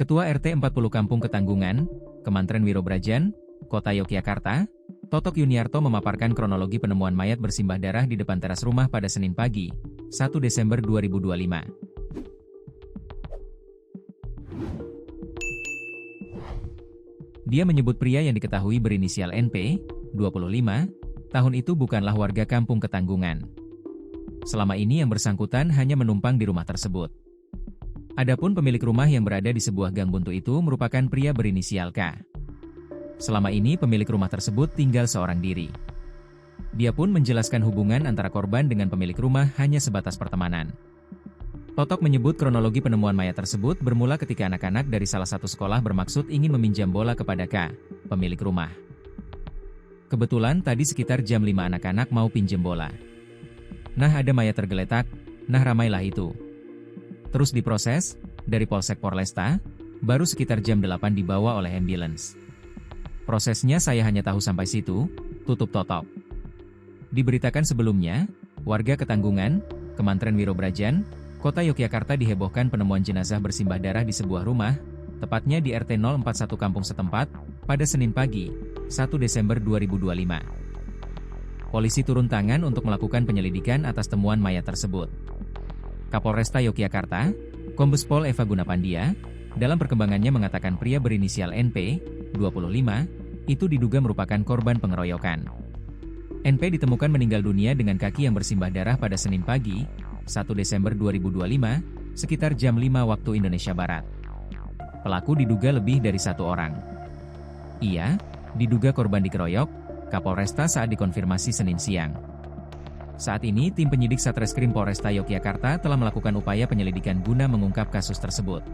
Ketua RT 40 Kampung Ketanggungan, Kemantren Wirobrajan, Kota Yogyakarta, Totok Yuniarto memaparkan kronologi penemuan mayat bersimbah darah di depan teras rumah pada Senin pagi, 1 Desember 2025. Dia menyebut pria yang diketahui berinisial NP, 25, tahun itu bukanlah warga Kampung Ketanggungan. Selama ini yang bersangkutan hanya menumpang di rumah tersebut. Adapun pemilik rumah yang berada di sebuah gang buntu itu merupakan pria berinisial K. Selama ini pemilik rumah tersebut tinggal seorang diri. Dia pun menjelaskan hubungan antara korban dengan pemilik rumah hanya sebatas pertemanan. Totok menyebut kronologi penemuan mayat tersebut bermula ketika anak-anak dari salah satu sekolah bermaksud ingin meminjam bola kepada K, pemilik rumah. Kebetulan tadi sekitar jam 5 anak-anak mau pinjam bola. Nah, ada mayat tergeletak, nah ramailah itu. Terus diproses, dari Polsek Porlesta, baru sekitar jam 8 dibawa oleh ambulans. Prosesnya saya hanya tahu sampai situ, tutup Totok. Diberitakan sebelumnya, warga Ketanggungan, Kemantren Wirobrajan, Kota Yogyakarta dihebohkan penemuan jenazah bersimbah darah di sebuah rumah, tepatnya di RT 041 kampung setempat, pada Senin pagi, 1 Desember 2025. Polisi turun tangan untuk melakukan penyelidikan atas temuan mayat tersebut. Kapolresta Yogyakarta, Kombes Pol Eva Gunapandia, dalam perkembangannya mengatakan pria berinisial NP, 25, itu diduga merupakan korban pengeroyokan. NP ditemukan meninggal dunia dengan kaki yang bersimbah darah pada Senin pagi, 1 Desember 2025, sekitar jam 5 waktu Indonesia Barat. Pelaku diduga lebih dari satu orang. Ia diduga korban dikeroyok, Kapolresta saat dikonfirmasi Senin siang. Saat ini tim penyidik Satreskrim Polresta Yogyakarta telah melakukan upaya penyelidikan guna mengungkap kasus tersebut.